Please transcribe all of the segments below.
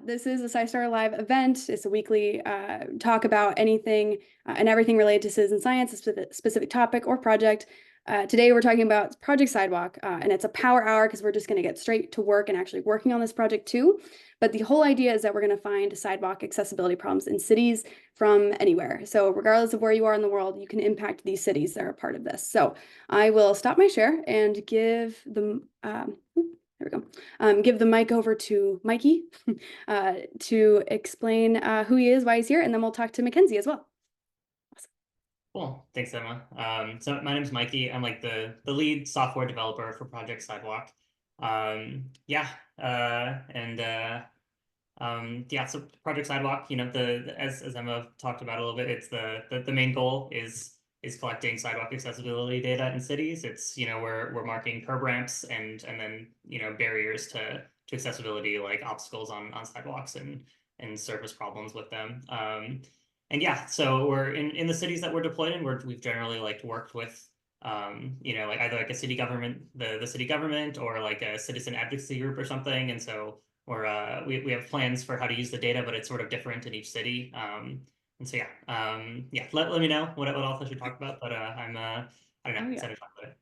This is a SciStarter Live event. It's a weekly talk about anything and everything related to citizen science, a specific topic or project. Today we're talking about Project Sidewalk, and it's a power hour because we're just going to get straight to work and actually working on this project too. But the whole idea is that we're going to find sidewalk accessibility problems in cities from anywhere. So regardless of where you are in the world, you can impact these cities that are part of this. So I will stop my share and give them there we go. Give the mic over to Mikey to explain who he is, why he's here, and then we'll talk to Mackenzie as well. Awesome. Cool. Thanks, Emma. So my name is Mikey. I'm like the lead software developer for Project Sidewalk. Yeah, so Project Sidewalk, as Emma talked about a little bit, it's the main goal is collecting sidewalk accessibility data in cities. It's, we're marking curb ramps and then, barriers to accessibility, like obstacles on sidewalks and surface problems with them. And yeah, so we're in the cities that we're deployed in, we've generally worked with like either like a city government, the city government, or like a citizen advocacy group or something. And so we have plans for how to use the data, but it's sort of different in each city. And so let me know what else I should talk about. But I don't know, excited to talk about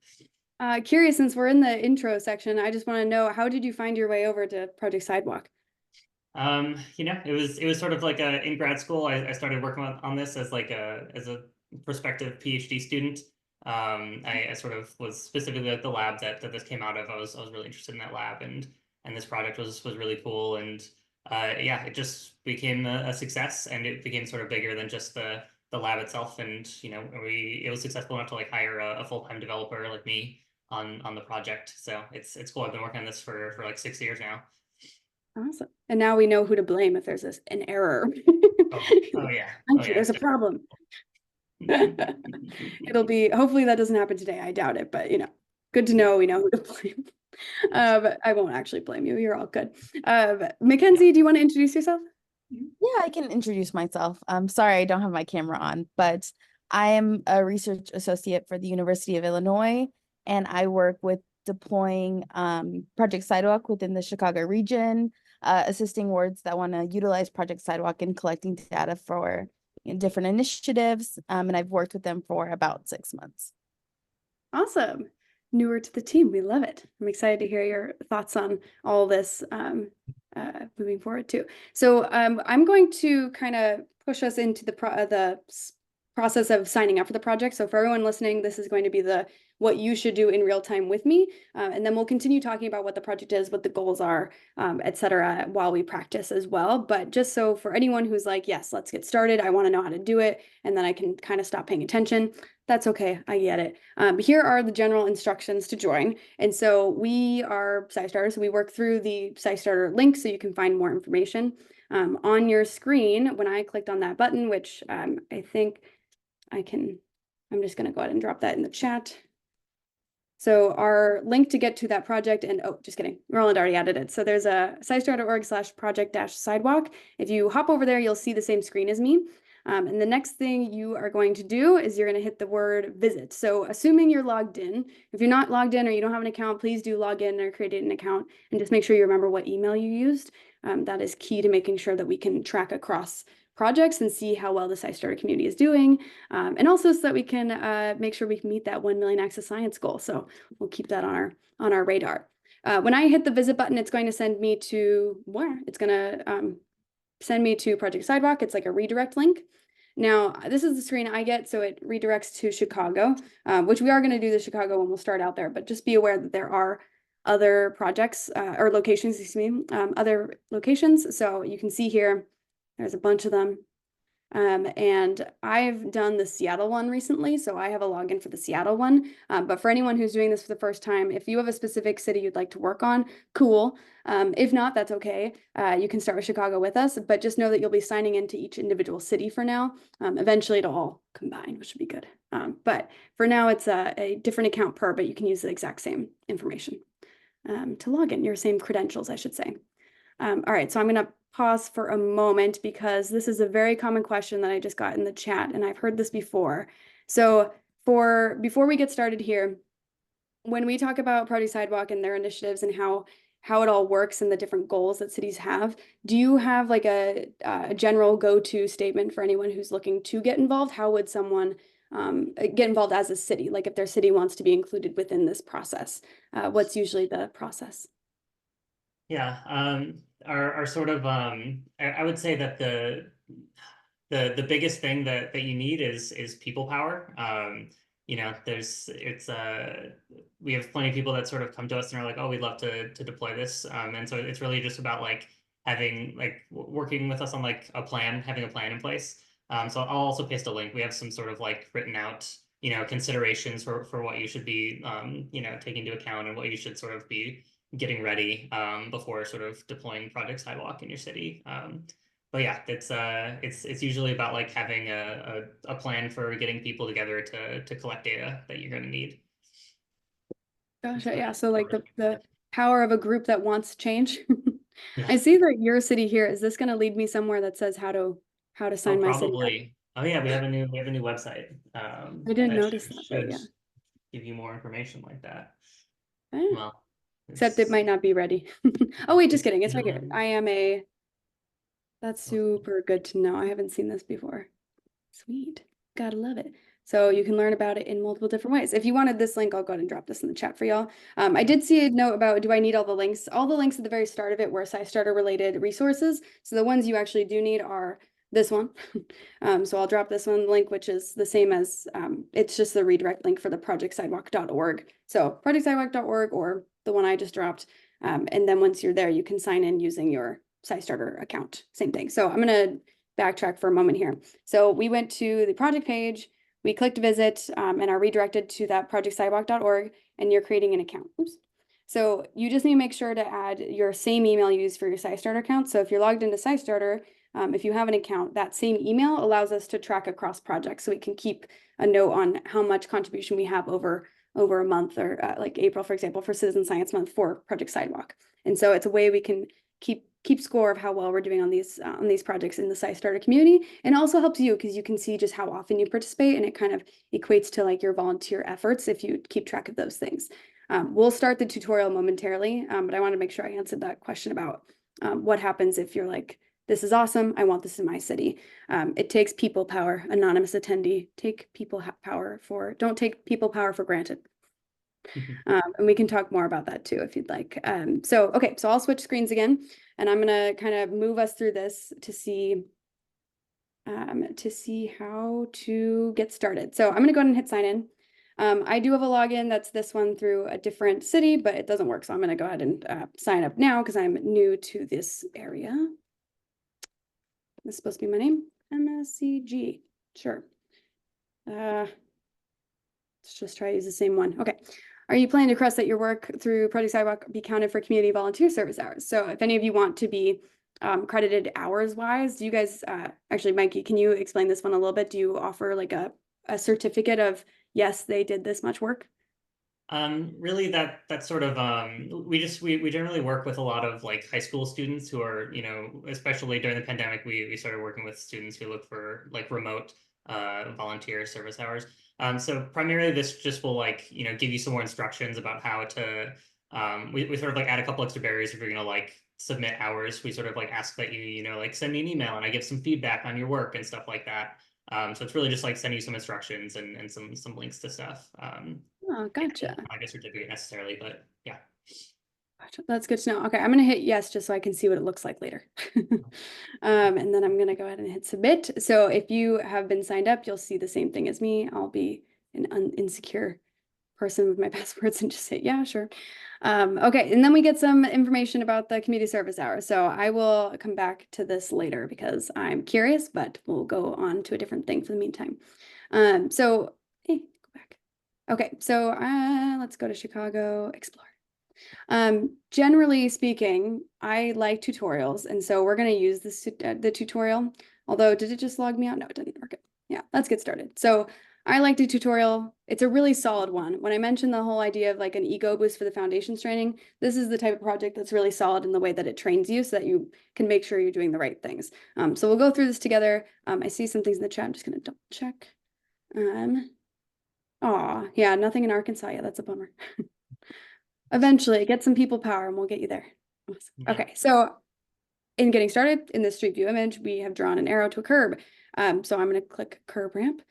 it. Curious, since we're in the intro section, I just want to know, how did you find your way over to Project Sidewalk? It was sort of like in grad school, I started working on this as a prospective PhD student. I sort of was specifically like the lab that this came out of. I was really interested in that lab, and this project was really cool. And it just became a success, and it became sort of bigger than just the lab itself. And it was successful enough to hire a full-time developer like me on the project. So it's cool. I've been working on this for like 6 years now. Awesome. And now we know who to blame if there's an error. Oh yeah. There's a problem. It'll be, hopefully that doesn't happen today. I doubt it, but good to know we know who to blame. I won't actually blame you. You're all good. Mackenzie, do you want to introduce yourself? Yeah, I can introduce myself. I'm sorry I don't have my camera on, but I am a research associate for the University of Illinois, and I work with deploying Project Sidewalk within the Chicago region, assisting wards that want to utilize Project Sidewalk and collecting data for different initiatives. And I've worked with them for about 6 months. Awesome. Newer to the team. We love it. I'm excited to hear your thoughts on all this moving forward too. So I'm going to kind of push us into the process of signing up for the project. So for everyone listening, this is going to be what you should do in real time with me. And then we'll continue talking about what the project is, what the goals are, et cetera, while we practice as well. But just so for anyone who's like, yes, let's get started. I want to know how to do it. And then I can kind of stop paying attention. That's okay. I get it. Here are the general instructions to join. And so we are SciStarter. So we work through the SciStarter link so you can find more information. On your screen, when I clicked on that button, which I think I'm just going to go ahead and drop that in the chat. So our link to get to that project, and oh, just kidding, Roland already added it. So there's a scistarter.org/project-sidewalk. If you hop over there, you'll see the same screen as me. And the next thing you are going to do is you're going to hit the word visit. So assuming you're logged in, if you're not logged in or you don't have an account, please do log in or create an account and just make sure you remember what email you used. That is key to making sure that we can track across projects and see how well the SciStarter community is doing, and also so that we can make sure we can meet that 1 million access science goal. So we'll keep that on our radar. When I hit the visit button, it's going to send me to where? It's going to send me to Project Sidewalk. It's like a redirect link. Now, this is the screen I get, so it redirects to Chicago, which we are going to do the Chicago one. We'll start out there, but just be aware that there are other projects or locations, other locations. So you can see here, there's a bunch of them. And I've done the Seattle one recently, so I have a login for the Seattle one. But for anyone who's doing this for the first time, if you have a specific city you'd like to work on, cool. If not, that's okay. You can start with Chicago with us, but just know that you'll be signing into each individual city for now. Eventually it'll all combine, which would be good. But for now, it's a different account per, but you can use the exact same information to log in, your same credentials, I should say. All right, so I'm going to pause for a moment because this is a very common question that I just got in the chat, and I've heard this before. So before we get started here, when we talk about Project Sidewalk and their initiatives and how how it all works and the different goals that cities have. Do you have like a general go-to statement for anyone who's looking to get involved? How would someone get involved as a city? Like if their city wants to be included within this process, what's usually the process? Yeah, our sort of I would say that the biggest thing that you need is people power. You know, we have plenty of people that sort of come to us and are like, oh, we'd love to deploy this. And so it's really just about like having like working with us on like having a plan in place. So I'll also paste a link. We have some sort of like written out, you know, considerations for what you should be you know, taking into account and what you should sort of be getting ready before sort of deploying Project Sidewalk in your city. But yeah, it's usually about like having a plan for getting people together to collect data that you're going to need. Gotcha. Yeah. So like the power of a group that wants change. Yeah. I see that your city here. Is this going to lead me somewhere that says how to sign my city up? Probably. Oh yeah, we have a new website. I didn't notice that, but should yeah. give you more information like that. Eh. Well, Except it might not be ready. Oh wait, just kidding. It's right here. That's super good to know. I haven't seen this before. Sweet. Gotta love it. So you can learn about it in multiple different ways. If you wanted this link, I'll go ahead and drop this in the chat for y'all. I did see a note about, do I need all the links? All the links at the very start of it were SciStarter related resources. So the ones you actually do need are this one. So I'll drop this one link, which is the same as, it's just the redirect link for the projectsidewalk.org. So projectsidewalk.org or the one I just dropped. And then once you're there, you can sign in using your SciStarter account. Same thing. So I'm going to backtrack for a moment here. So we went to the project page, we clicked visit, and are redirected to that projectsidewalk.org, and you're creating an account. Oops. So you just need to make sure to add your same email you use for your SciStarter account. So if you're logged into SciStarter, if you have an account, that same email allows us to track across projects. So we can keep a note on how much contribution we have over a month, or like April, for example, for Citizen Science Month for Project Sidewalk. And so it's a way we can keep score of how well we're doing on these projects in the SciStarter community, and also helps you because you can see just how often you participate, and it kind of equates to like your volunteer efforts if you keep track of those things. We'll start the tutorial momentarily, but I want to make sure I answered that question about what happens if you're like, this is awesome, I want this in my city. It takes people power. Anonymous attendee, don't take people power for granted. And we can talk more about that too if you'd like. Okay, so I'll switch screens again, and I'm gonna kind of move us through this to see how to get started. So I'm gonna go ahead and hit sign in. I do have a login that's this one through a different city, but it doesn't work. So I'm gonna go ahead and sign up now because I'm new to this area. This is supposed to be my name, MSCG. Sure. Let's just try to use the same one. Okay. Are you planning to request that your work through Project Sidewalk be counted for community volunteer service hours? So if any of you want to be credited hours wise, do you guys, actually, Mikey, can you explain this one a little bit? Do you offer like a certificate of, yes, they did this much work? Really that sort of we generally work with a lot of like high school students who are, you know, especially during the pandemic, we started working with students who look for like remote volunteer service hours. So primarily this just will like, you know, give you some more instructions about how to we sort of like add a couple extra barriers if you're gonna like submit hours. We sort of like ask that you know, like send me an email and I give some feedback on your work and stuff like that. So it's really just like sending you some instructions and some links to stuff. Oh, gotcha. Not like a certificate necessarily, but yeah. Gotcha. That's good to know. Okay, I'm gonna hit yes just so I can see what it looks like later. And then I'm gonna go ahead and hit submit. So if you have been signed up, you'll see the same thing as me. I'll be an insecure person with my passwords and just hit yeah, sure. Okay, and then we get some information about the community service hours. So I will come back to this later because I'm curious, but we'll go on to a different thing for the meantime. So hey, go back. Okay, so let's go to Chicago, explore. Generally speaking, I like tutorials, and so we're going to use this the tutorial. Although, did it just log me out? No, it didn't. Okay, yeah, let's get started. So I like the tutorial. It's a really solid one. When I mentioned the whole idea of like an ego boost for the foundations training, this is the type of project that's really solid in the way that it trains you so that you can make sure you're doing the right things. So we'll go through this together. I see some things in the chat. I'm just going to double check. Yeah, nothing in Arkansas. Yeah, that's a bummer. Eventually, get some people power and we'll get you there. Awesome. Yeah. Okay, so in getting started in this street view image, we have drawn an arrow to a curb. So I'm going to click curb ramp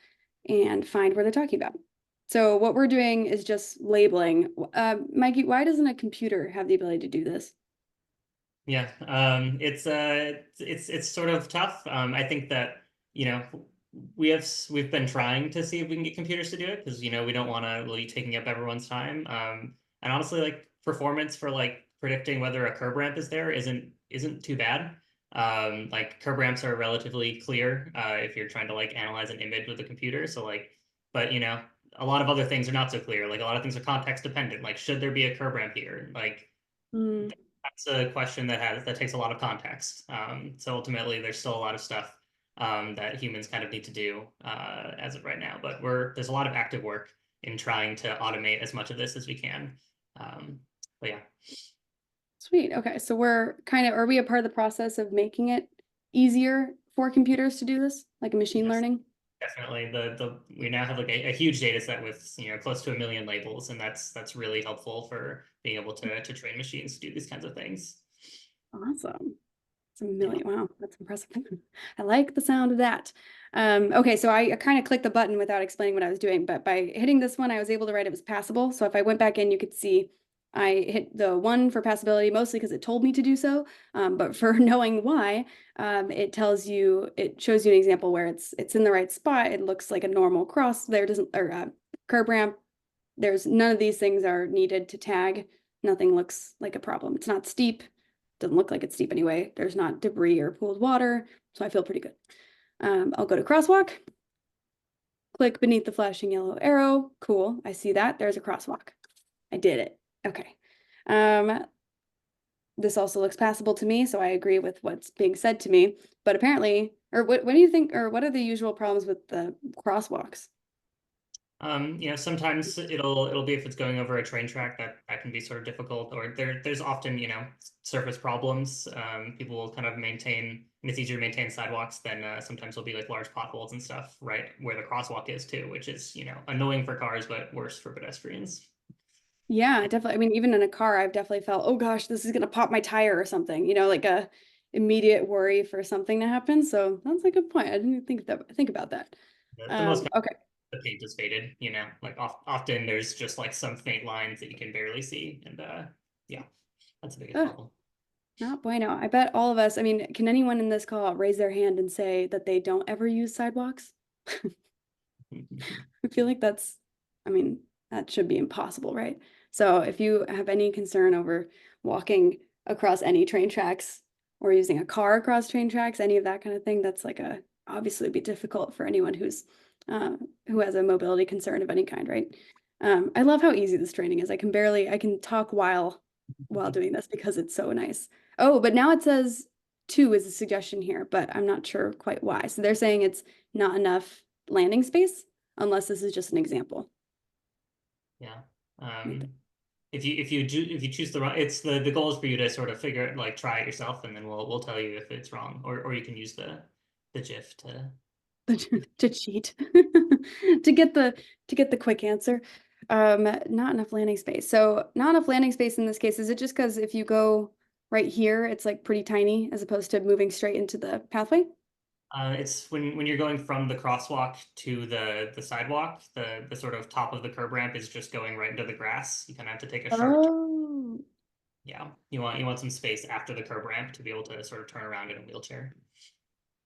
and find where they're talking about. So what we're doing is just labeling. Mikey, why doesn't a computer have the ability to do this? Yeah, it's sort of tough. I think that, you know, we've been trying to see if we can get computers to do it because, you know, we don't want to be taking up everyone's time. And honestly, like performance for like predicting whether a curb ramp is there isn't too bad. Like curb ramps are relatively clear if you're trying to like analyze an image with a computer. So like, but you know, a lot of other things are not so clear. Like a lot of things are context dependent. Like, should there be a curb ramp here? Like Mm. that's a question that takes a lot of context. So ultimately, there's still a lot of stuff that humans kind of need to do as of right now. But there's a lot of active work in trying to automate as much of this as we can. But yeah. Sweet. Okay, so are we a part of the process of making it easier for computers to do this, like machine Yes. learning? Definitely, we now have like a huge data set with, you know, close to 1 million labels, and that's really helpful for being able to train machines to do these kinds of things. Awesome. It's a Yeah. million. Wow, that's impressive. I like the sound of that. Okay, so I kind of clicked the button without explaining what I was doing, but by hitting this one, I was able to write it was passable. So if I went back in, you could see I hit the 1 for passability, mostly because it told me to do so. But for knowing why, it shows you an example where it's in the right spot. It looks like a normal cross. There doesn't, or curb ramp. There's none of these things are needed to tag. Nothing looks like a problem. It's not steep. Doesn't look like it's steep anyway. There's not debris or pooled water, so I feel pretty good. I'll go to crosswalk. Click beneath the flashing yellow arrow. Cool, I see that. There's a crosswalk. I did it. Okay. This also looks passable to me, so I agree with what's being said to me. But apparently, or what do you think, or what are the usual problems with the crosswalks? You know, sometimes it'll be if it's going over a train track that can be sort of difficult, or there's often, you know, surface problems. People will kind of maintain, and it's easier to maintain sidewalks than sometimes there'll be like large potholes and stuff right where the crosswalk is too, which is, you know, annoying for cars but worse for pedestrians. Yeah, definitely. I mean, even in a car, I've definitely felt, oh gosh, this is gonna pop my tire or something, like a immediate worry for something to happen. So that's a good point. I didn't think about that. The most Okay. the paint is faded, you know, like often there's just like some faint lines that you can barely see, and yeah, that's the biggest Ugh, problem. not bueno. I bet all of us, I mean, can anyone in this call raise their hand and say that they don't ever use sidewalks? I feel like I mean, that should be impossible, right? So if you have any concern over walking across any train tracks or using a car across train tracks, any of that kind of thing, that's obviously be difficult for anyone who has a mobility concern of any kind, right? I love how easy this training is. I can talk while doing this because it's so nice. Oh, but now it says 2 is a suggestion here, but I'm not sure quite why. So they're saying it's not enough landing space, unless this is just an example. Yeah. If you choose the wrong, it's the goal is for you to sort of figure it, like try it yourself, and then we'll tell you if it's wrong, or you can use the GIF to To cheat to get the quick answer. Not enough landing space. So not enough landing space in this case. Is it just because if you go right here, it's like pretty tiny as opposed to moving straight into the pathway? It's when you're going from the crosswalk to the sidewalk, the sort of top of the curb ramp is just going right into the grass. You kind of have to take a sharp turn. Oh, Yeah, you want some space after the curb ramp to be able to sort of turn around in a wheelchair.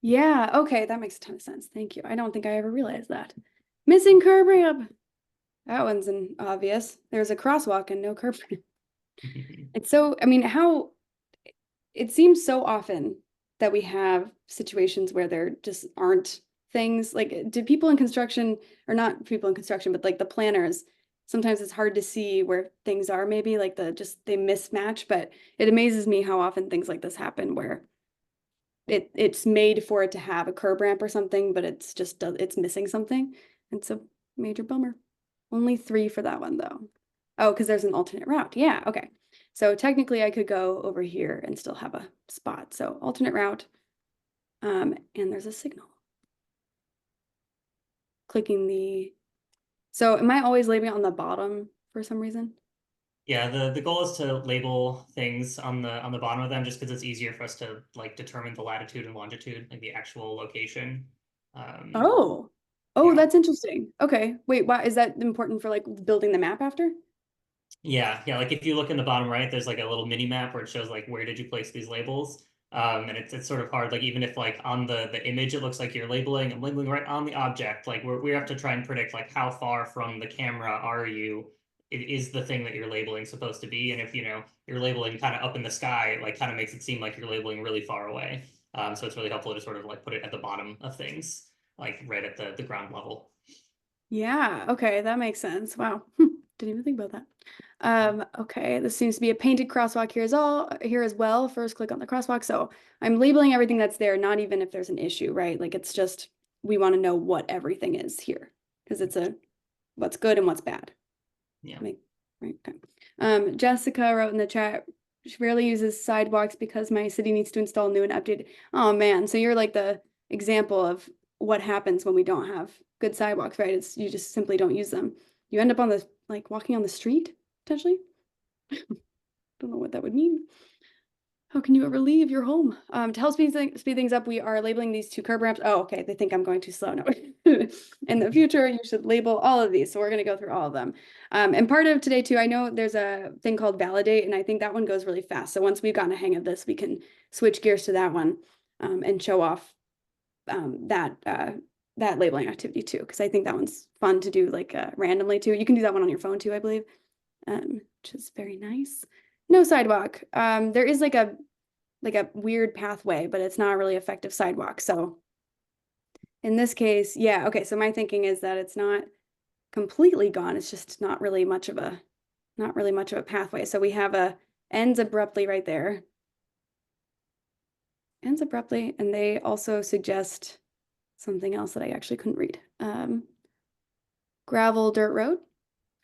yeah. Okay, that makes a ton of sense. Thank you. I don't think I ever realized that. Missing curb ramp. That one's an obvious. There's a crosswalk and no curb ramp. It's so, I mean, it seems so often that we have situations where there just aren't things like, do people in construction, or not people in construction, but like the planners, sometimes it's hard to see where things are, maybe like they mismatch, but it amazes me how often things like this happen where it's made for it to have a curb ramp or something, but it's missing something. It's a major bummer. Only 3 for that one though. Oh, because there's an alternate route. Yeah, okay. So technically I could go over here and still have a spot. So alternate route. And there's a signal. So am I always leaving it on the bottom for some reason? Yeah, the goal is to label things on the bottom of them just because it's easier for us to like determine the latitude and longitude, like the actual location. Oh, oh, Yeah. that's interesting. Okay, wait, why is that important for like building the map after? Yeah. Like if you look in the bottom right, there's like a little mini map where it shows like where did you place these labels. And it's sort of hard, like even if like on the image it looks like you're labeling and labeling right on the object, like we have to try and predict like how far from the camera are you. It is the thing that you're labeling supposed to be. And if you're labeling kind of up in the sky, it like kind of makes it seem like you're labeling really far away. So it's really helpful to sort of like put it at the bottom of things, like right at the ground level. Yeah, okay, that makes sense. Wow. Didn't even think about that. Okay, this seems to be a painted crosswalk here as well. First click on the crosswalk. So I'm labeling everything that's there, not even if there's an issue, right? Like it's just we want to know what everything is here because it's a what's good and what's bad. Yeah. Right, okay. Jessica wrote in the chat, she rarely uses sidewalks because my city needs to install new and updated. Oh man, so you're like the example of what happens when we don't have good sidewalks, right? It's you just simply don't use them. You end up on the like walking on the street potentially. Don't know what that would mean. How can you ever leave your home? To help speed things up, we are labeling these two curb ramps. Oh, okay. They think I'm going too slow. No. In the future, you should label all of these. So we're going to go through all of them. And part of today too, I know there's a thing called validate, and I think that one goes really fast. So once we've gotten a hang of this, we can switch gears to that one and show off that labeling activity too, because I think that one's fun to do like randomly too. You can do that one on your phone too, I believe, which is very nice. No sidewalk. There is like a weird pathway, but it's not a really effective sidewalk. So in this case, yeah, okay. So my thinking is that it's not completely gone. It's just not really much of a pathway. So we have a ends abruptly right there. Ends abruptly, and they also suggest something else that I actually couldn't read. Gravel dirt road.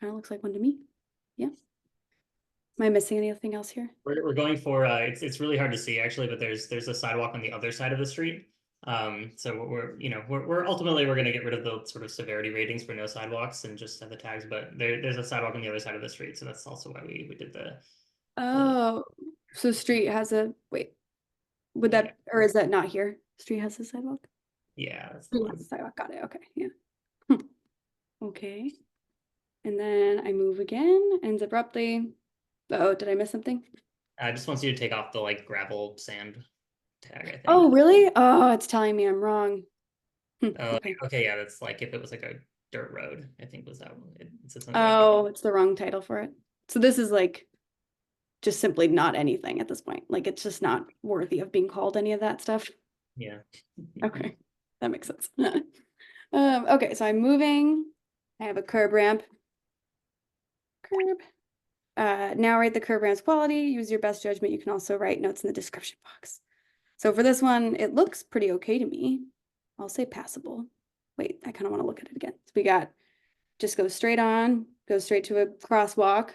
Kind of looks like one to me. Yeah. Am I missing anything else here? We're going for it's really hard to see actually, but there's a sidewalk on the other side of the street. So we're ultimately we're going to get rid of the sort of severity ratings for no sidewalks and just have the tags, but there's a sidewalk on the other side of the street, so that's also why we did the Oh, so street has a wait. Would that or is that not here? Street has a sidewalk? Yeah, that's the Street one. has a sidewalk. Got it. Okay. Yeah. Okay. And then I move again, ends abruptly. Oh, did I miss something? I just wants you to take off the like gravel sand tag, I think. Oh, really? Oh, it's telling me I'm wrong. Okay. Okay, yeah, that's like if it was like a dirt road, I think was that one. It's Oh, it's the wrong title for it. So this is like just simply not anything at this point. Like it's just not worthy of being called any of that stuff. Yeah. Okay, that makes sense. Okay, so I'm moving. I have a curb ramp. Curb. Now rate the curb ramp's quality. Use your best judgment. You can also write notes in the description box. So for this one, it looks pretty okay to me. I'll say passable. Wait, I kind of want to look at it again. So we got just goes straight on, goes straight to a crosswalk.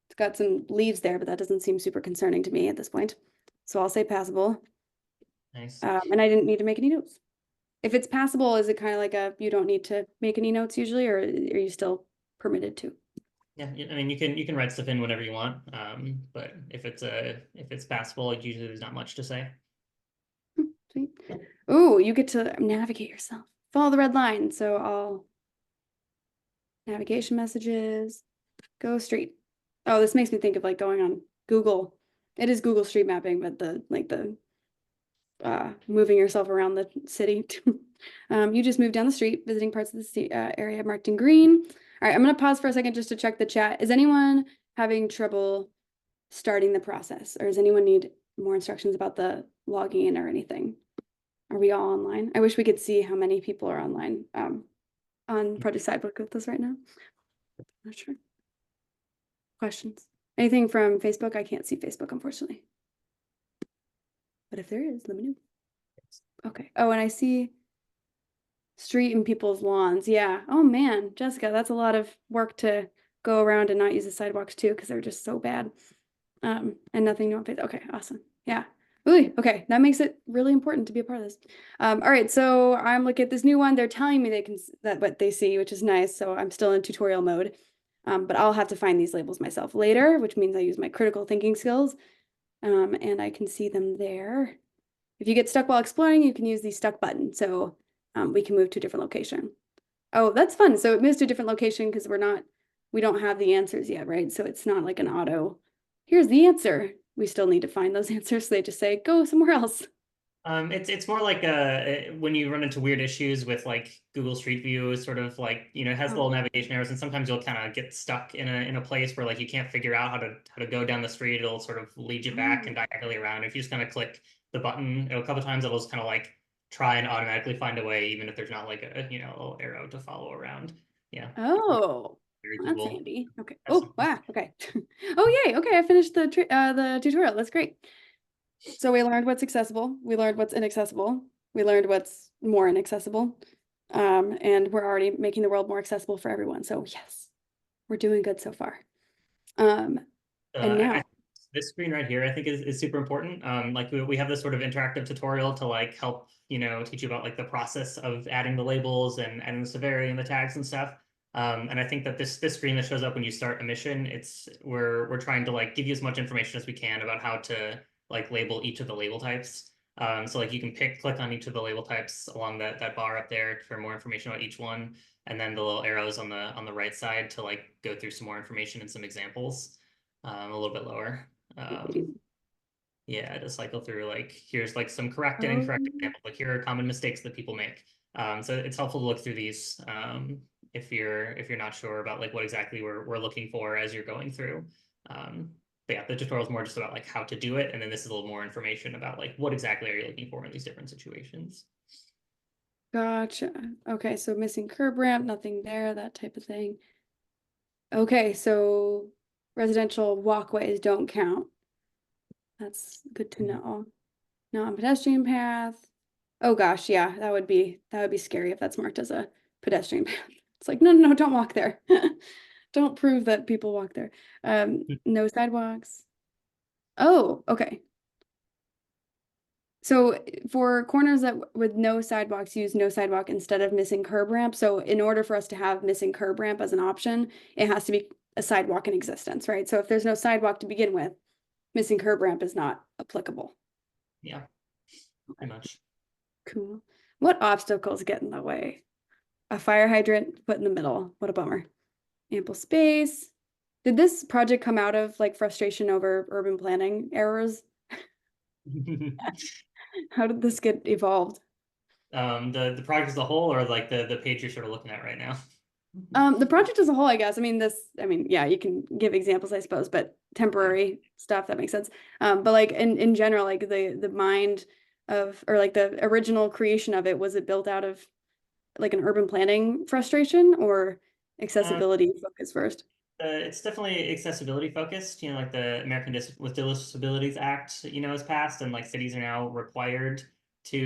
It's got some leaves there, but that doesn't seem super concerning to me at this point. So I'll say passable. Nice. And I didn't need to make any notes. If it's passable, is it kind of like you don't need to make any notes usually, or are you still permitted to? Yeah, I mean you can write stuff in whenever you want. But if it's passable, usually there's not much to say. Sweet. Ooh, you get to navigate yourself. Follow the red line. So I'll navigation messages, go street. Oh, this makes me think of like going on Google. It is Google Street Mapping, but the moving yourself around the city. You just moved down the street, visiting parts of the area marked in green. All right, I'm going to pause for a second just to check the chat. Is anyone having trouble starting the process, or does anyone need more instructions about the logging in or anything? Are we all online? I wish we could see how many people are online on Project Sidewalk with us right now. Not sure. Questions? Anything from Facebook? I can't see Facebook, unfortunately. But if there is, let me know. Okay. Oh, and I see street and people's lawns. Yeah. Oh man, Jessica, that's a lot of work to go around and not use the sidewalks too, because they're just so bad. And nothing new on Facebook. Okay, awesome. Yeah. Ooh, okay, that makes it really important to be a part of this. All right, so I'm looking at this new one. They're telling me they can what they see, which is nice. So I'm still in tutorial mode. But I'll have to find these labels myself later, which means I use my critical thinking skills. And I can see them there. If you get stuck while exploring, you can use the stuck button. So we can move to a different location. Oh, that's fun. So it moves to a different location because we don't have the answers yet, right? So it's not like an auto, here's the answer. We still need to find those answers. So they just say, go somewhere else. It's more like when you run into weird issues with like Google Street View, is sort of like, you know, it has little navigation arrows, and sometimes you'll kind of get stuck in a place where like you can't figure out how to go down the street. It'll sort of lead you back and diagonally around. If you just kind of click the button, a couple times it'll just kind of like try and automatically find a way, even if there's not like a, you know, a little arrow to follow around. Yeah. Oh, Very that's Google. handy. Okay. Have Oh, some- wow. Okay. Oh, yay. Okay. I finished the tutorial. That's great. So we learned what's accessible. We learned what's inaccessible. We learned what's more inaccessible. And we're already making the world more accessible for everyone. So yes, we're doing good so far. And now, this screen right here, I think is super important. Like we have this sort of interactive tutorial to like help, you know, teach you about like the process of adding the labels and adding the severity and the tags and stuff. And I think that this screen that shows up when you start a mission, we're trying to like give you as much information as we can about how to like label each of the label types. So like you can click on each of the label types along that bar up there for more information about each one, and then the little arrows on the right side to like go through some more information and some examples. A little bit lower. Yeah, to cycle through like here's like some correct and incorrect examples. Like here are common mistakes that people make. So it's helpful to look through these if you're not sure about like what exactly we're looking for as you're going through. But yeah, the tutorial is more just about like how to do it, and then this is a little more information about like what exactly are you looking for in these different situations. Gotcha. Okay, so missing curb ramp, nothing there, that type of thing. Okay, so residential walkways don't count. That's good to know. Non-pedestrian path. Oh gosh, yeah, that would be scary if that's marked as a pedestrian path. It's like, no, no, no, don't walk there. Don't prove that people walk there. No sidewalks. Oh, okay. So for corners that with no sidewalks, use no sidewalk instead of missing curb ramp. So in order for us to have missing curb ramp as an option, it has to be a sidewalk in existence, right? So if there's no sidewalk to begin with, missing curb ramp is not applicable. Yeah, pretty much. Cool. What obstacles get in the way? A fire hydrant put in the middle. What a bummer. Ample space. Did this project come out of like frustration over urban planning errors? How did this get evolved? The project as a whole, or like the page you're sort of looking at right now? The project as a whole, I guess. I mean, yeah, you can give examples, I suppose, but temporary stuff, that makes sense. But like in general, like the mind of, or like the original creation of it, was it built out of like an urban planning frustration or accessibility focus first? It's definitely accessibility focused. You know, like the American with Disabilities Act, you know, is passed, and like cities are now required to,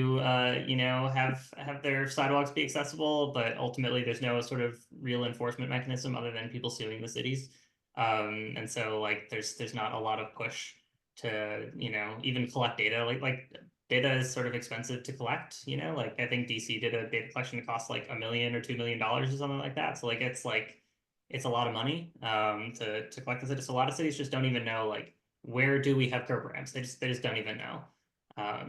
you know, have their sidewalks be accessible. But ultimately, there's no sort of real enforcement mechanism other than people suing the cities. And so like there's not a lot of push to, you know, even collect data. Like data is sort of expensive to collect. You know, like I think DC did a data collection that cost like $1 million or $2 million or something like that. So like it's a lot of money to collect this. Just a lot of cities just don't even know like where do we have curb ramps. They just don't even know.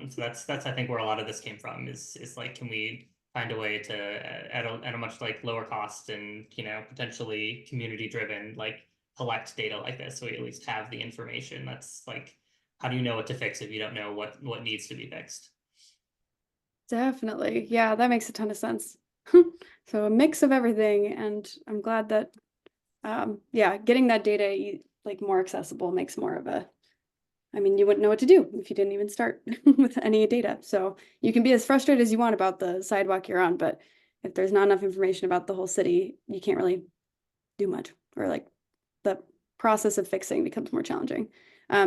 So that's I think where a lot of this came from is like can we find a way to at a much like lower cost and, you know, potentially community driven like collect data like this, so we at least have the information. That's like, how do you know what to fix if you don't know what needs to be fixed? Definitely. Yeah, that makes a ton of sense. So a mix of everything, and I'm glad that yeah, getting that data like more accessible makes more of a, I mean, you wouldn't know what to do if you didn't even start with any data. So you can be as frustrated as you want about the sidewalk you're on, but if there's not enough information about the whole city, you can't really do much, or like the process of fixing becomes more challenging.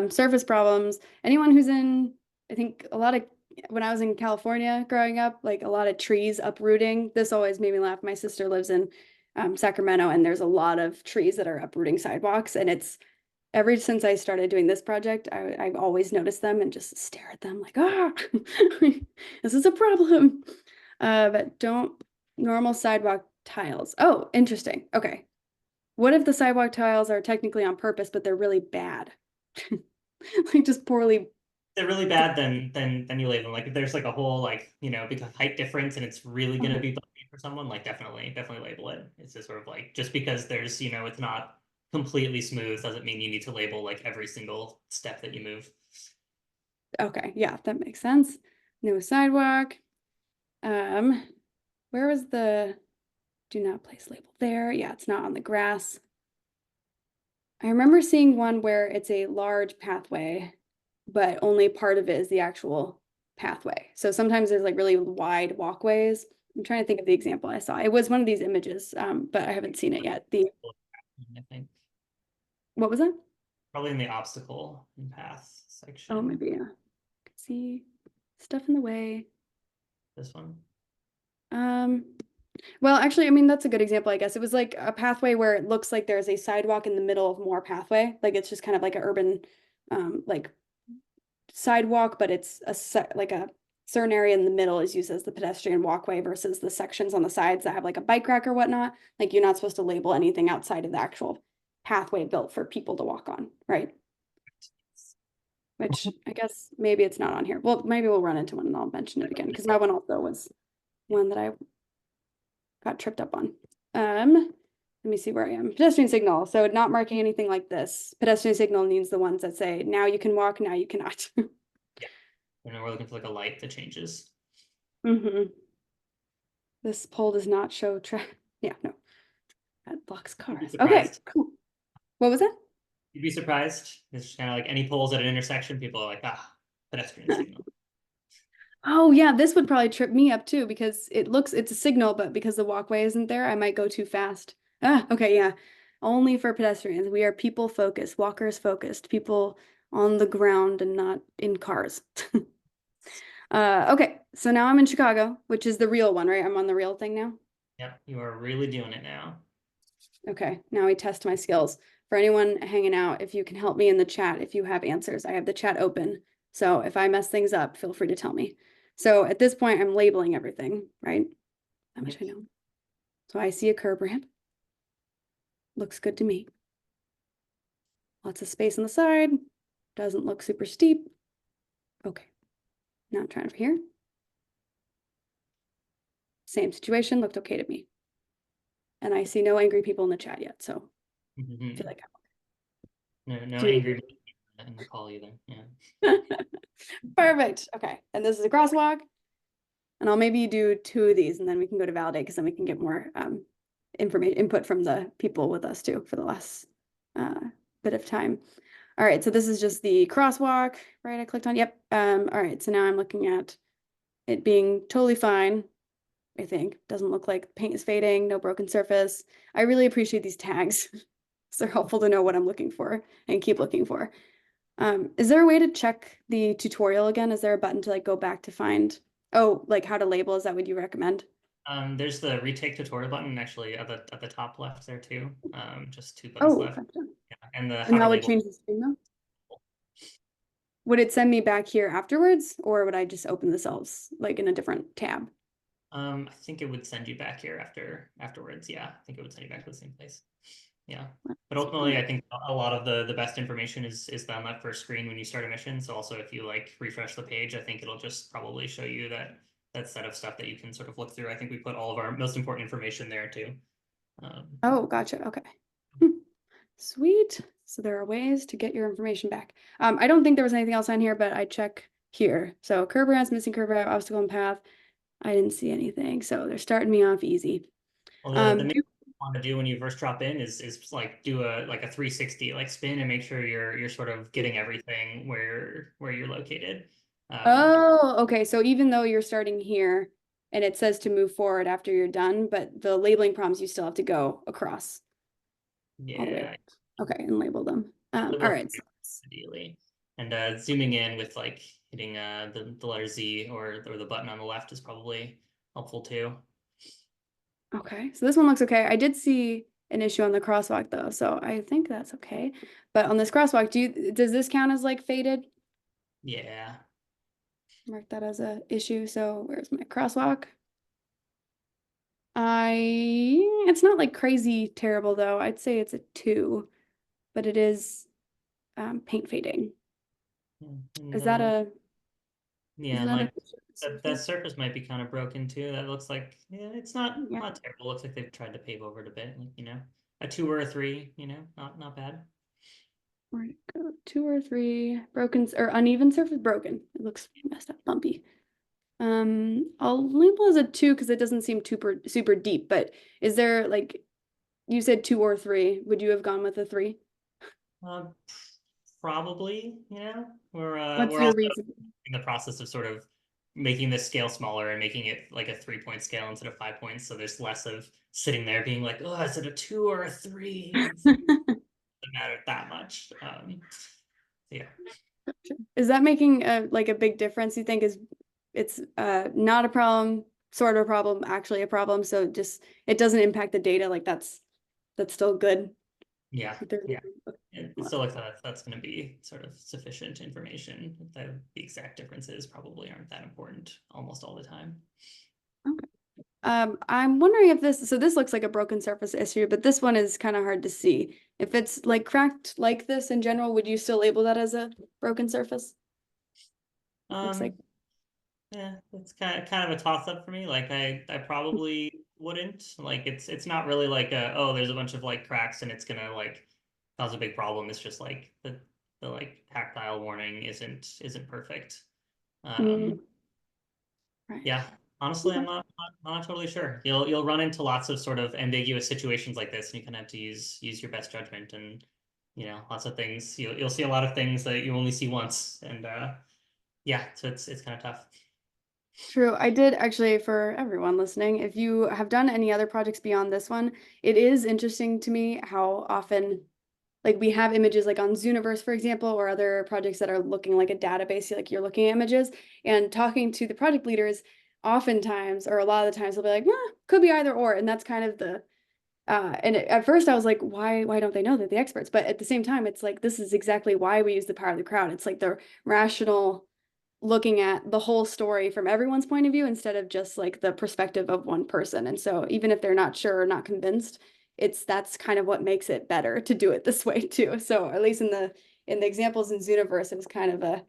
Surface problems, anyone who's in, I think a lot of, when I was in California growing up, like a lot of trees uprooting, this always made me laugh. My sister lives in Sacramento, and there's a lot of trees that are uprooting sidewalks, and it's ever since I started doing this project, I've always noticed them and just stare at them like, ah, this is a problem. But don't normal sidewalk tiles. Oh, interesting. Okay. what if the sidewalk tiles are technically on purpose, but they're really bad? Like just poorly. They're really bad, then you label them. Like if there's like a whole like, you know, because height difference and it's really gonna be bumpy for someone, like definitely label it. It's just sort of like just because there's, you know, it's not completely smooth doesn't mean you need to label like every single step that you move. Okay, yeah, that makes sense. No sidewalk. Where was the do not place label there? Yeah, it's not on the grass. I remember seeing one where it's a large pathway, but only part of it is the actual pathway. So sometimes there's like really wide walkways. I'm trying to think of the example I saw. It was one of these images, but I haven't seen it yet. I think What was that? probably in the obstacle and path section. Oh, maybe, yeah. See stuff in the way. This one. Well, actually, I mean, that's a good example, I guess. It was like a pathway where it looks like there's a sidewalk in the middle of more pathway. Like it's just kind of like an urban, like sidewalk, but it's like a certain area in the middle is used as the pedestrian walkway versus the sections on the sides that have like a bike rack or whatnot. Like you're not supposed to label anything outside of the actual pathway built for people to walk on, right? Which I guess maybe it's not on here. Well, maybe we'll run into one and I'll mention it again because that one also was one that I got tripped up on. Let me see where I am. Pedestrian signal. So not marking anything like this. Pedestrian signal means the ones that say, now you can walk, now you cannot. And then we're looking for like a light that changes. This pole does not show track. Yeah, no. That blocks cars. Okay, surprised. cool. What was that? You'd be surprised. It's just kind of like any poles at an intersection, people are like, ah, pedestrian signal. Oh yeah, this would probably trip me up too because it's a signal, but because the walkway isn't there, I might go too fast. Ah, okay, yeah. Only for pedestrians. We are people focused, walkers focused, people on the ground and not in cars. Okay, so now I'm in Chicago, which is the real one, right? I'm on the real thing now. Yep, you are really doing it now. Okay, now we test my skills. For anyone hanging out, if you can help me in the chat, if you have answers, I have the chat open. So if I mess things up, feel free to tell me. So at this point, I'm labeling everything, right? That much I know. So I see a curb ramp. Looks good to me. Lots of space on the side. Doesn't look super steep. Okay. Now I'm trying over here. Same situation, looked okay to me. And I see no angry people in the chat yet, so I feel like no angry in the call either. Yeah. Perfect. Okay. And this is a crosswalk. And I'll maybe do 2 of these and then we can go to validate because then we can get more input from the people with us too for the last bit of time. All right, so this is just the crosswalk, right? I clicked on, yep. All right, so now I'm looking at it being totally fine, I think. Doesn't look like paint is fading, no broken surface. I really appreciate these tags. They're helpful to know what I'm looking for and keep looking for. Is there a way to check the tutorial again? Is there a button to like go back to find, oh, like how to label? Is that what you recommend? There's the retake tutorial button actually at the top left there too. Just 2 buttons left. Gotcha. Yeah. And the And how that to would label. change the screen though? Would it send me back here afterwards, or would I just open the cells like in a different tab? I think it would send you back here afterwards. Yeah, I think it would send you back to the same place. Yeah, but ultimately, I think a lot of the best information is on that first screen when you start a mission. So also, if you like refresh the page, I think it'll just probably show you that set of stuff that you can sort of look through. I think we put all of our most important information there too. Oh, gotcha. Okay. Sweet. So there are ways to get your information back. I don't think there was anything else on here, but I check here. So curb ramps, missing curb ramp, obstacle and path. I didn't see anything. So they're starting me off easy. Well, the main thing you want to do when you first drop in is like do a 360 like spin and make sure you're sort of getting everything where you're located. Oh, okay. So even though you're starting here and it says to move forward after you're done, but the labeling prompts you still have to go across. Yeah. Okay, and label them. All right. Ideally. And zooming in with like hitting the letter Z or the button on the left is probably helpful too. Okay, so this one looks okay. I did see an issue on the crosswalk though, so I think that's okay. But on this crosswalk, does this count as like faded? Yeah. Mark that as a issue. So where's my crosswalk? It's not like crazy terrible though. I'd say it's a 2, but it is paint fading. And, Is that a yeah, is and that like a that surface might be kind of broken too. That looks like, yeah, it's not yeah. not terrible. Looks like they've tried to pave over it a bit. Like, a 2 or a 3, not bad. Where'd it go? 2 or 3 broken or uneven surface broken. It looks messed up, bumpy. I'll label as a 2 because it doesn't seem super deep. But is there like you said 2 or 3? Would you have gone with a 3? Um, Probably, What's we're your also reason? in the process of sort of making this scale smaller and making it like a 3-point scale instead of 5 points. So there's less of sitting there being like, oh, is it a 2 or a 3? It doesn't matter that much. Yeah. Is that making like a big difference? You think it's not a problem, sort of a problem, actually a problem? So just it doesn't impact the data. Like that's still good. Yeah. There's Yeah. nothing- It still looks like that's going to be sort of sufficient information. The exact differences probably aren't that important almost all the time. Okay. I'm wondering if this looks like a broken surface issue, but this one is kind of hard to see. If it's like cracked like this in general, would you still label that as a broken surface? Looks like Yeah, it's kind of a toss up for me. Like I probably wouldn't. Like it's not really like oh, there's a bunch of like cracks and it's gonna like cause a big problem. It's just like the like tactile warning isn't perfect. mm, Um right. yeah, honestly, Okay. I'm not totally sure. You'll run into lots of sort of ambiguous situations like this, and you kind of have to use your best judgment and lots of things. You'll see a lot of things that you only see once, and yeah, so it's kind of tough. True. I did actually, for everyone listening, if you have done any other projects beyond this one, it is interesting to me how often, like we have images like on Zooniverse, for example, or other projects that are looking like a database, like you're looking at images and talking to the project leaders, oftentimes, or a lot of the times they'll be like, could be either or. And that's kind of the, at first I was like, why don't they know? They're the experts. But at the same time, it's like, this is exactly why we use the power of the crowd. It's like the rational looking at the whole story from everyone's point of view instead of just like the perspective of one person. And so even if they're not sure or not convinced, that's kind of what makes it better to do it this way too. So at least in the examples in Zooniverse, it was kind of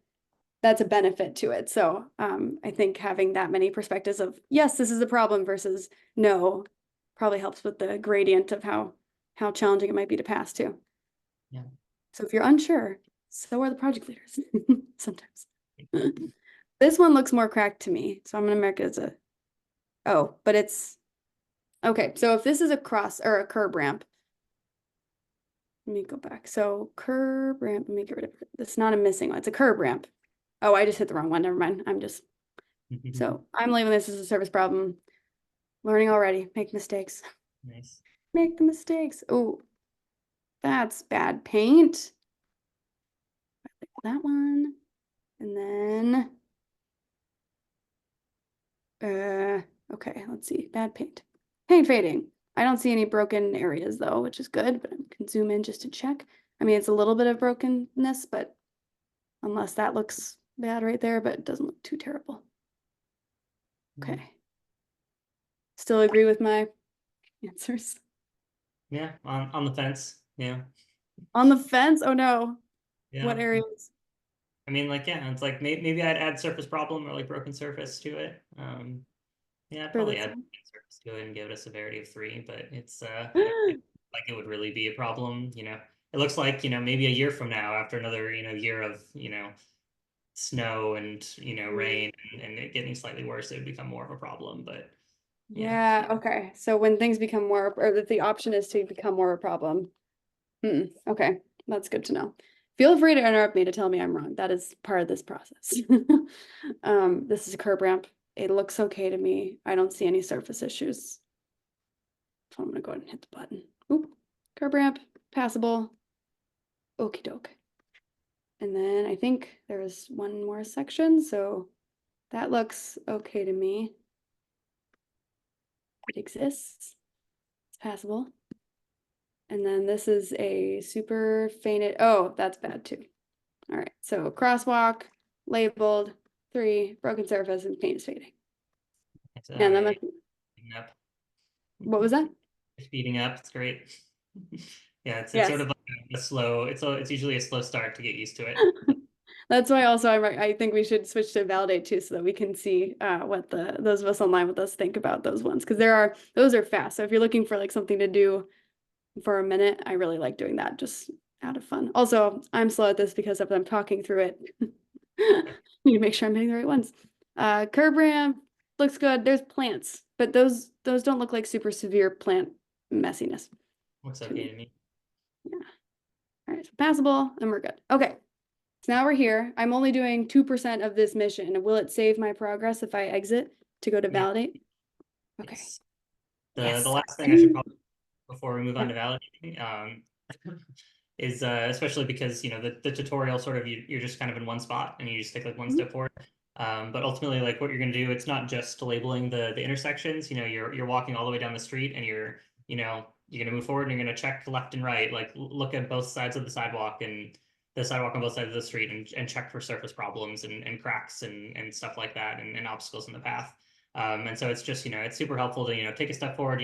that's a benefit to it. So I think having that many perspectives of yes, this is a problem versus no probably helps with the gradient of how challenging it might be to pass too. Yeah. So if you're unsure, so are the project leaders sometimes. This one looks more cracked to me, so I'm gonna mark it as a, oh, but it's, okay, so if this is a cross or a curb ramp, let me go back. So curb ramp, let me get rid of it. That's not a missing one, it's a curb ramp. Oh, I just hit the wrong one, never mind. So I'm labeling this as a service problem. Learning already, make mistakes. Nice. Make the mistakes. Oh, that's bad paint. That one. And then okay, let's see. Bad paint. Paint fading. I don't see any broken areas though, which is good, but I can zoom in just to check. I mean, it's a little bit of brokenness, but unless that looks bad right there, but it doesn't look too terrible. Okay. Still agree with my answers. Yeah, on the fence. Yeah. On the fence? Oh no. What Yeah. areas? I mean, like, yeah, it's like maybe I'd add surface problem or like broken surface to it. Yeah, I'd For probably this add one? surface to it and give it a severity of 3, but it's like it would really be a problem. It looks like, maybe a year from now, after another, year of, snow and, rain and it getting slightly worse, it would become more of a problem. But yeah. Yeah, okay. So when things become more, or that the option is to become more of a problem. Okay, that's good to know. Feel free to interrupt me to tell me I'm wrong. That is part of this process. This is a curb ramp. It looks okay to me. I don't see any surface issues. So I'm gonna go ahead and hit the button. Oop, curb ramp, passable. Okie doke. And then I think there's one more section, so that looks okay to me. It exists. It's passable. And then this is a super fainted. Oh, that's bad too. All right, so crosswalk, labeled, 3, broken surface, and paint is fading. It's And then I, yep. What was that? Speeding up, it's great. Yeah, it's Yes. sort of like a slow, it's usually a slow start to get used to it. That's why also I think we should switch to validate too, so that we can see what those of us online with us think about those ones, because those are fast. So if you're looking for like something to do for a minute, I really like doing that just out of fun. Also, I'm slow at this because if I'm talking through it, need to make sure I'm hitting the right ones. Curb ramp looks good. There's plants, but those don't look like super severe plant messiness Looks to okay me. to me. Yeah. All right, so passable, and we're good. Okay. So now we're here. I'm only doing 2% of this mission. Will it save my progress if I exit to go to Yeah. validate? Okay. Yes. Yes. The last thing I should probably, before we move on Yeah. to validating, is especially because the tutorial sort of you're just kind of in one spot and you just take like one Mhm. step forward. But ultimately, like what you're going to do, it's not just labeling the intersections. You're walking all the way down the street and you're going to move forward and you're going to check left and right, like look at both sides of the sidewalk and the sidewalk on both sides of the street and check for surface problems and cracks and stuff like that and obstacles in the path. And so it's just, it's super helpful to, take a step forward,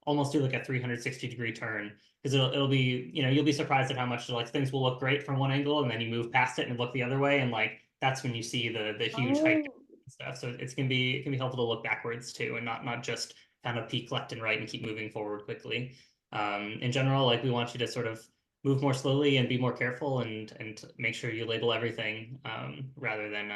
almost do like a 360-degree turn, because it'll be, you'll be surprised at how much like things will look great from one angle and then you move past it and look the other way. And like, that's when you see the huge height Oh. stuff. So it can be helpful to look backwards too, and not just kind of peek left and right and keep moving forward quickly. In general, like we want you to sort of move more slowly and be more careful and make sure you label everything, rather than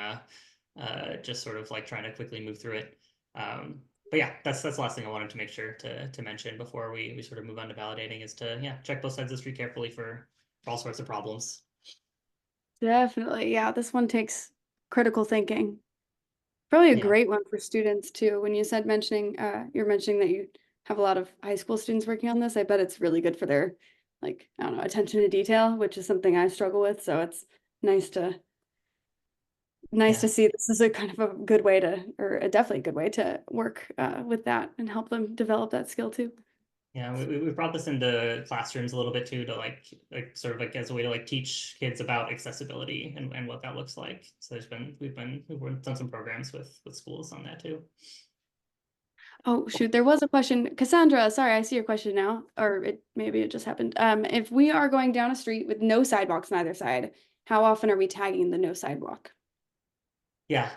just sort of like trying to quickly move through it. But yeah, that's the last thing I wanted to make sure to mention before we sort of move on to validating, is to check both sides of the street carefully for all sorts of problems. Definitely. Yeah, this one takes critical thinking. Probably a Yeah. great one for students too. When you said you're mentioning that you have a lot of high school students working on this, I bet it's really good for their, like, I don't know, attention to detail, which is something I struggle with. So it's nice to Yeah. see this is a kind of a good way to, or a definitely good way to work with that and help them develop that skill too. Yeah, we brought this into classrooms a little bit too, to like sort of like as a way to like teach kids about accessibility and what that looks like. So we've done some programs with schools on that too. Oh, shoot, there was a question. Cassandra, sorry, I see your question now, or maybe it just happened. If we are going down a street with no sidewalks on either side, how often are we tagging the no sidewalk? Yeah,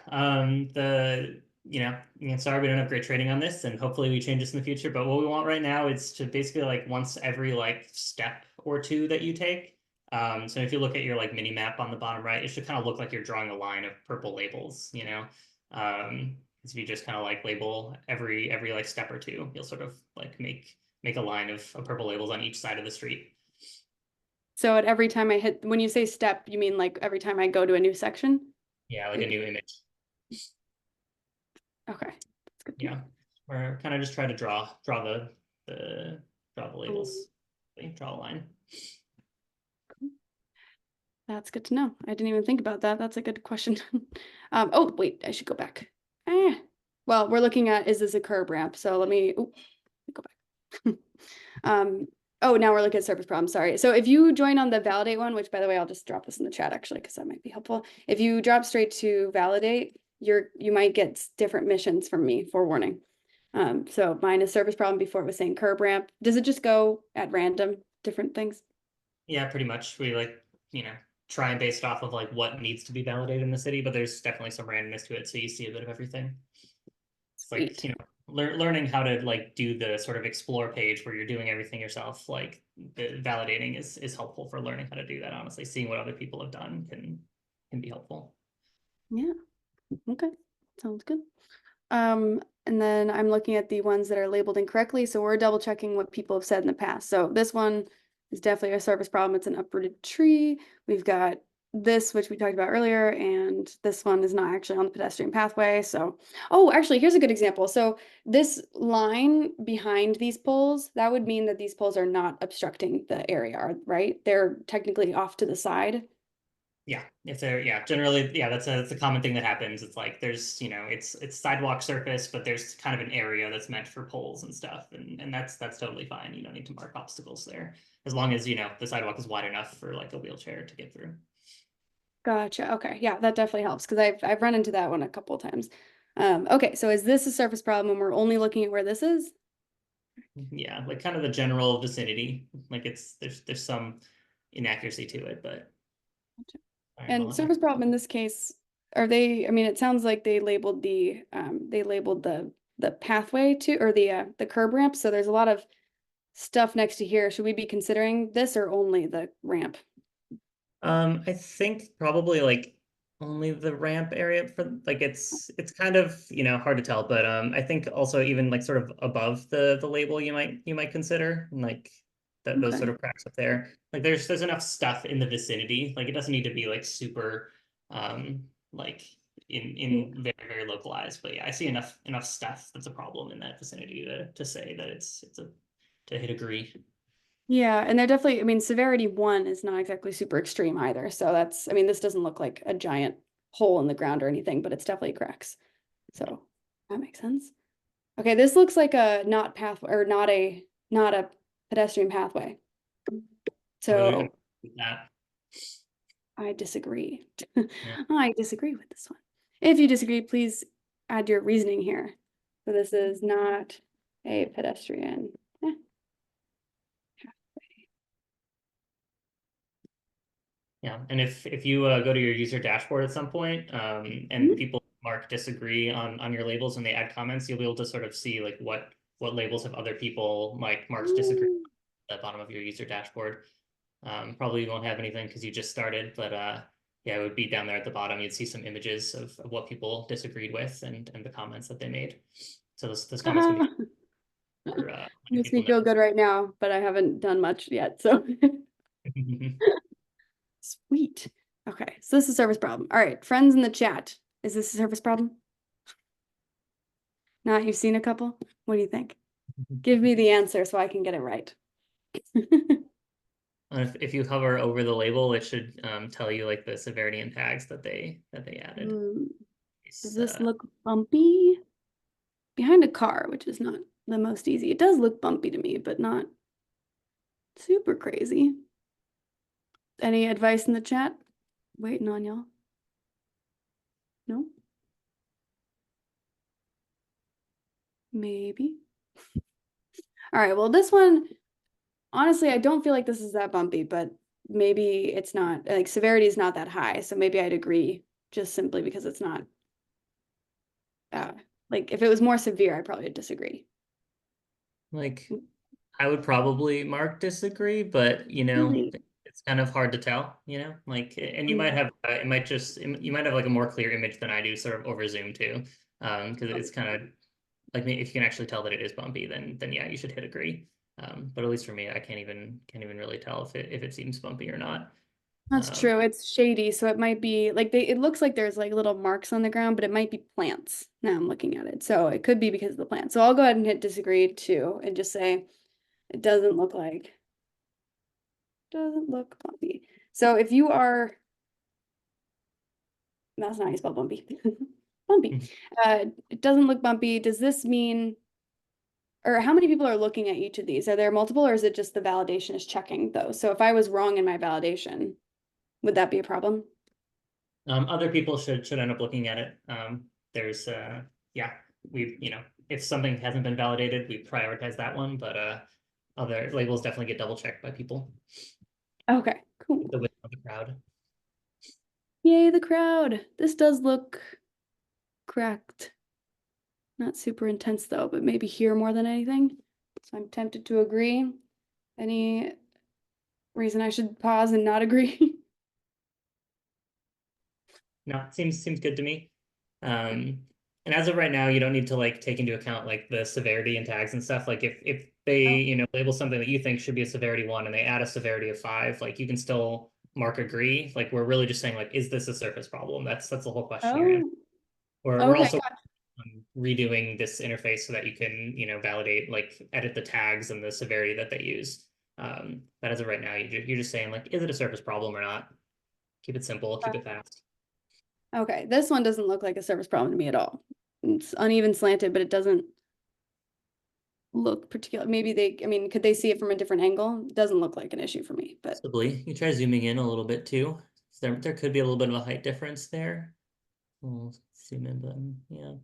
sorry we don't have great training on this, and hopefully we change this in the future. But what we want right now is to basically like once every like step or two that you take. So if you look at your like mini map on the bottom right, it should kind of look like you're drawing a line of purple labels. If you just kind of like label every like step or two, you'll sort of like make a line of purple labels on each side of the street. So at every time I hit, when you say step, you mean like every time I go to a new section? Yeah, like a new image. Okay, that's good. Yeah, or kind of just try to draw the labels, draw a line. That's good to know. I didn't even think about that. That's a good question. Oh, wait, I should go back. Well, we're looking at, is this a curb ramp? So let me go back. Oh, now we're looking at surface problems. Sorry. So if you join on the validate one, which by the way, I'll just drop this in the chat actually, because that might be helpful. If you drop straight to validate, you might get different missions from me, forewarning. So mine is surface problem before it was saying curb ramp. Does it just go at random, different things? Yeah, pretty much. We like, try and base it off of like what needs to be validated in the city, but there's definitely some randomness to it, so you see a bit of everything. It's like, Sweet. learning how to like do the sort of explore page where you're doing everything yourself. Like the validating is helpful for learning how to do that. Honestly, seeing what other people have done can be helpful. Yeah. Okay. Sounds good. And then I'm looking at the ones that are labeled incorrectly. So we're double checking what people have said in the past. So this one is definitely a surface problem. It's an uprooted tree. We've got this, which we talked about earlier, and this one is not actually on the pedestrian pathway. So, oh, actually, here's a good example. So this line behind these poles, that would mean that these poles are not obstructing the area, right? They're technically off to the side. Yeah, generally, yeah, that's a common thing that happens. It's like there's, it's sidewalk surface, but there's kind of an area that's meant for poles and stuff, and that's totally fine. You don't need to mark obstacles there, as long as the sidewalk is wide enough for like a wheelchair to get through. Gotcha. Okay. Yeah, that definitely helps because I've run into that one a couple of times. Okay, so is this a surface problem when we're only looking at where this is? Yeah, like kind of the general vicinity. Like there's some inaccuracy to it, but And service problem in this case, are they, I mean, it sounds like they labeled the pathway to, or the curb ramp, so there's a lot of stuff next to here. Should we be considering this or only the ramp? I think probably like only the ramp area for like it's kind of, you know, hard to tell, but I think also even like sort of above the label you might consider like those sort Okay. of cracks up there. Like there's enough stuff in the vicinity. Like it doesn't need to be like super like in very localized, but yeah, I see enough stuff that's a problem in that vicinity to say that it's a to hit agree. Yeah, and they're definitely, I mean, severity 1 is not exactly super extreme either. So that's, I mean, this doesn't look like a giant hole in the ground or anything, but it's definitely cracks. So that makes sense. Okay, this looks like a not pathway or not a pedestrian pathway. I would So with that. I disagree. Yeah. I disagree with this one. If you disagree, please add your reasoning here. So this is not a pedestrian. Yeah, and if you go to your user dashboard at some point, and people mark disagree on your labels and they add comments, you'll be able to sort of see like what labels have other people like marked disagree at the bottom of your user dashboard. Probably you won't have anything because you just started, but yeah, it would be down there at the bottom. You'd see some images of what people disagreed with and the comments that they made. So those comments can be for, Makes me people feel good right now, but I haven't done much yet. So know. sweet. Okay, so this is a service problem. All right, friends in the chat. Is this a service problem? Not, you've seen a couple? What do you think? Give me the answer so I can get it right. If you hover over the label, it should tell you like the severity and tags that they added. Does this look bumpy? Behind a car, which is not the most easy. It does look bumpy to me, but not super crazy. Any advice in the chat? Waiting on y'all. No? Maybe. All right, well, this one, honestly, I don't feel like this is that bumpy, but maybe it's not, like severity is not that high. So maybe I'd agree just simply because it's not, like if it was more severe, I probably would disagree. Like I would probably mark disagree, but you know, Really? it's kind of hard to tell, you know, like, and you might have, you might have like a more clear image than I do sort of over Zoom too. Because it's kind of like if you can actually tell that it is bumpy, then yeah, you should hit agree. But at least for me, I can't even really tell if it seems bumpy or not. That's true. It's shady, so it might be like it looks like there's like little marks on the ground, but it might be plants. Now I'm looking at it. So it could be because of the plants. So I'll go ahead and hit disagree too and just say it doesn't look bumpy. So if you are, that's not how you spell bumpy. Bumpy. It doesn't look bumpy. Does this mean, or how many people are looking at each of these? Are there multiple or is it just the validation is checking those? So if I was wrong in my validation, would that be a problem? Other people should end up looking at it. There's yeah, you know, if something hasn't been validated, we prioritize that one, but other labels definitely get double checked by people. Okay, cool. The width of the crowd. Yay, the crowd. This does look cracked. Not super intense though, but maybe here more than anything. So I'm tempted to agree. Any reason I should pause and not agree? No, seems good to me. And as of right now, you don't need to like take into account like the severity and tags and stuff. Like if they, you know, label something that you think should be a severity 1 and they add a severity of 5, like you can still mark agree. Like we're really just saying like, is this a surface problem? That's the whole question here. And we're Okay, also redoing this interface so that you can, you know, validate, like edit the tags and the severity that they use. But as of right now, you're just saying like, is it a surface problem or not? Keep it simple, keep it fast. Okay, this one doesn't look like a service problem to me at all. It's uneven slanted, but it doesn't look particular. Maybe they, I mean, could they see it from a different angle? It doesn't look like an issue for me, but Possibly. You try zooming in a little bit too. There could be a little bit of a height difference there. We'll zoom in, but yeah.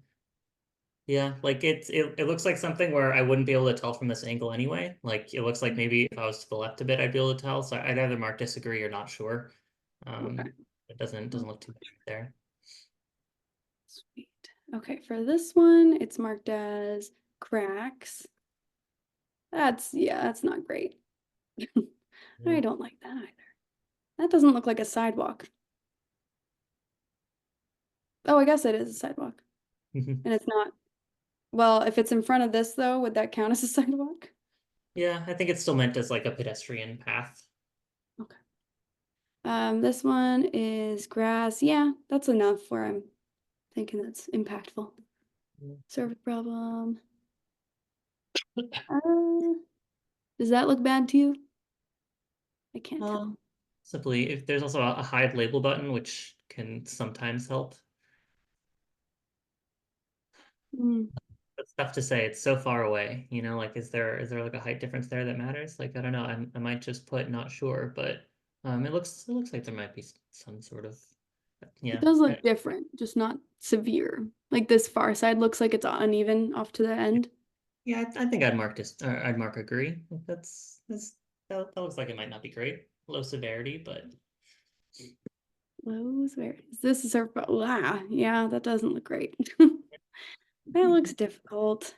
Yeah, like it looks like something where I wouldn't be able to tell from this angle anyway. Like it looks like maybe if I was to the left a bit, I'd be able to tell. So I'd either mark disagree or not sure. Okay. It doesn't look too bad there. Sweet. Okay, for this one, it's marked as cracks. That's not great. I don't like that either. That doesn't look like a sidewalk. Oh, I guess it is a sidewalk. And it's not. Well, if it's in front of this though, would that count as a sidewalk? Yeah, I think it's still meant as like a pedestrian path. Okay. This one is grass. Yeah, that's enough where I'm thinking that's impactful. Yeah. Service problem. Does that look bad to you? I can't tell. Simply, if there's also a hide label button, which can sometimes help. Mm. It's tough to say. It's so far away, like is there like a height difference there that matters? Like I don't know. I might just put not sure, but it looks like there might be some sort of It yeah. does look different, just not severe. Like this far side looks like it's uneven off to the end. Yeah, I think I'd mark this. I'd mark agree. That looks like it might not be great. Low severity, but Lows, where is this? Is our yeah, that doesn't look great. That looks difficult.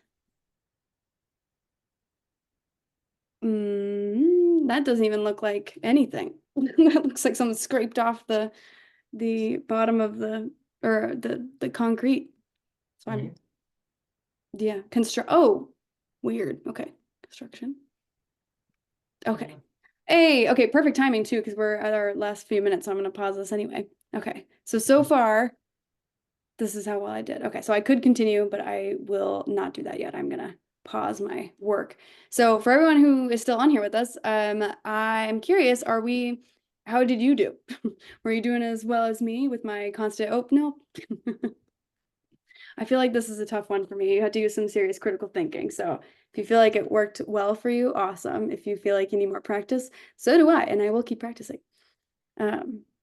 That doesn't even look like anything. That looks like someone scraped off the bottom of the concrete. So I'm yeah, oh, weird. Okay. Construction. Okay. Hey, okay, perfect timing too, because we're at our last few minutes, so I'm gonna pause this anyway. Okay, so far, this is how well I did. Okay, so I could continue, but I will not do that yet. I'm gonna pause my work. So for everyone who is still on here with us, I'm curious, how did you do? Were you doing as well as me with my constant, oh, no. I feel like this is a tough one for me. You have to use some serious critical thinking. So if you feel like it worked well for you, awesome. If you feel like you need more practice, so do I, and I will keep practicing.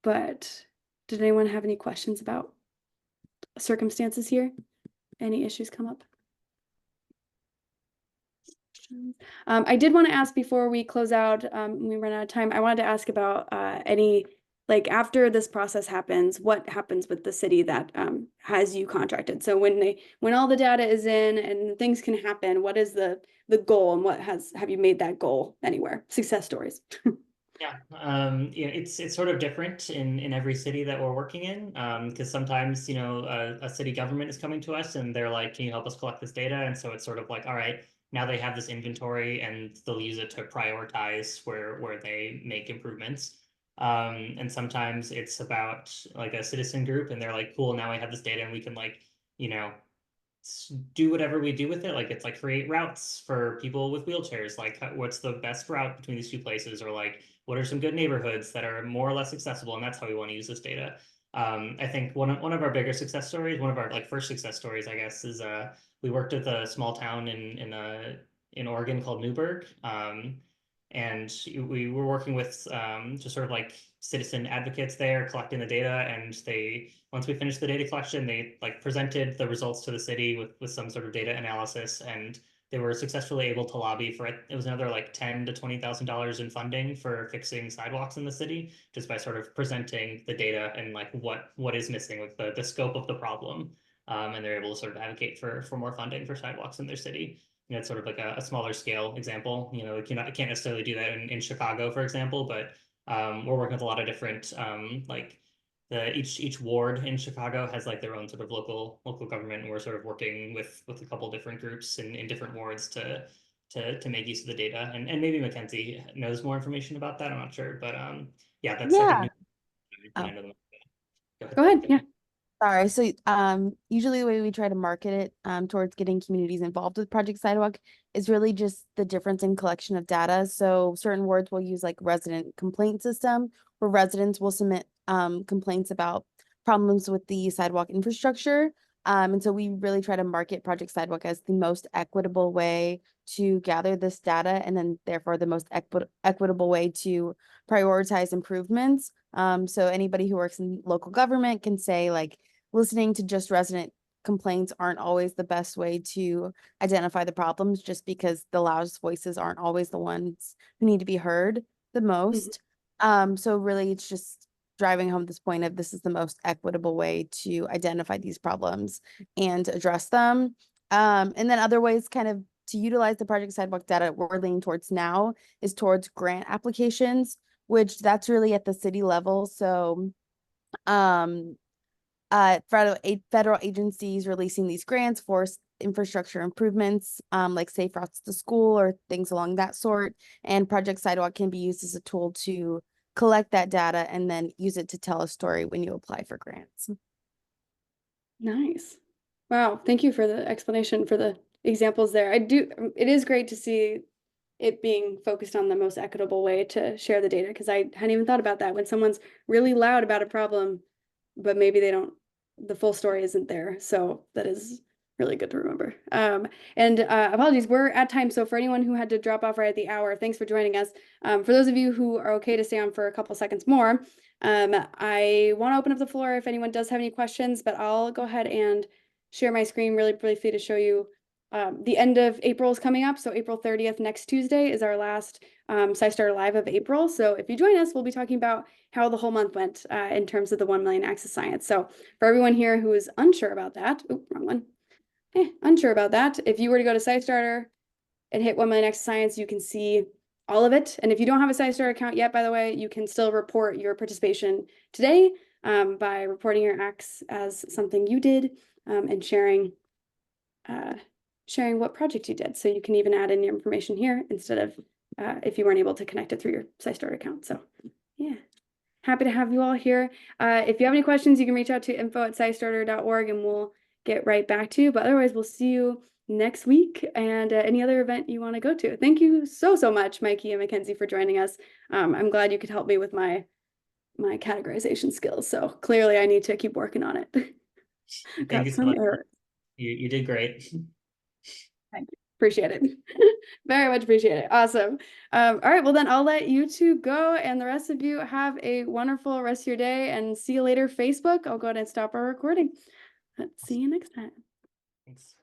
But did anyone have any questions about circumstances here? Any issues come up? I did want to ask before we close out, we run out of time, I wanted to ask about like after this process happens, what happens with the city that has you contracted? So when all the data is in and things can happen, what is the goal and have you made that goal anywhere? Success stories. Yeah, it's sort of different in every city that we're working in, because sometimes, a city government is coming to us and they're like, can you help us collect this data? And so it's sort of like, all right, now they have this inventory and they'll use it to prioritize where they make improvements. And sometimes it's about like a citizen group and they're like, cool, now we have this data and we can like, do whatever we do with it. Like it's like create routes for people with wheelchairs. Like what's the best route between these two places, or like what are some good neighborhoods that are more or less accessible, and that's how we want to use this data. I think one of our bigger success stories, one of our like first success stories, I guess, is we worked with a small town in Oregon called Newburgh. And we were working with just sort of like citizen advocates there collecting the data, and once we finished the data collection, they like presented the results to the city with some sort of data analysis, and they were successfully able to lobby for it. It was another like $10,000 to $20,000 in funding for fixing sidewalks in the city, just by sort of presenting the data and like what is missing with the scope of the problem. And they're able to sort of advocate for more funding for sidewalks in their city. It's sort of like a smaller scale example. I can't necessarily do that in Chicago, for example, but we're working with a lot of different like each ward in Chicago has like their own sort of local government, and we're sort of working with a couple different groups in different wards to make use of the data. And maybe Mackenzie knows more information about that. I'm not sure, but yeah, that's I Yeah. think I know them. Go ahead. Yeah. Sorry. So usually the way we try to market it towards getting communities involved with Project Sidewalk is really just the difference in collection of data. So certain wards will use like resident complaint system, where residents will submit complaints about problems with the sidewalk infrastructure. And so we really try to market Project Sidewalk as the most equitable way to gather this data, and then therefore the most equitable way to prioritize improvements. So anybody who works in local government can say like, listening to just resident complaints aren't always the best way to identify the problems, just because the loudest voices aren't always the ones who need to be heard the most. So really it's just driving home this point of this is the most equitable way to identify these problems and address them. And then other ways kind of to utilize the Project Sidewalk data we're leaning towards now is towards grant applications, which that's really at the city level. So federal agencies releasing these grants for infrastructure improvements, like safe routes to school or things along that sort. And Project Sidewalk can be used as a tool to collect that data and then use it to tell a story when you apply for grants. Nice. Wow. Thank you for the explanation, for the examples there. It is great to see it being focused on the most equitable way to share the data, because I hadn't even thought about that. When someone's really loud about a problem, but maybe the full story isn't there. So that is really good to remember. And apologies, we're at time. So for anyone who had to drop off right at the hour, thanks for joining us. For those of you who are okay to stay on for a couple seconds more, I want to open up the floor if anyone does have any questions, but I'll go ahead and share my screen really briefly to show you the end of April is coming up. So April 30th, next Tuesday, is our last SciStarter Live of April. So if you join us, we'll be talking about how the whole month went in terms of the 1 million acts of science. So for everyone here who is unsure about that, wrong one. Unsure about that, if you were to go to SciStarter and hit 1 million acts of science, you can see all of it. And if you don't have a SciStarter account yet, by the way, you can still report your participation today by reporting your acts as something you did and sharing what project you did. So you can even add in your information here instead of if you weren't able to connect it through your SciStarter account. So yeah, happy to have you all here. If you have any questions, you can reach out to info@scistarter.org and we'll get right back to you. But otherwise, we'll see you next week and any other event you want to go to. Thank you so much, Mikey and Mackenzie, for joining us. I'm glad you could help me with my categorization skills. So clearly I need to keep working on it. Thank you so much. You did great. Thank you. Appreciate it. Very much appreciate it. Awesome. All right, well then I'll let you two go, and the rest of you have a wonderful rest of your day, and see you later, Facebook. I'll go ahead and stop our recording. Let's see you next time. Thanks.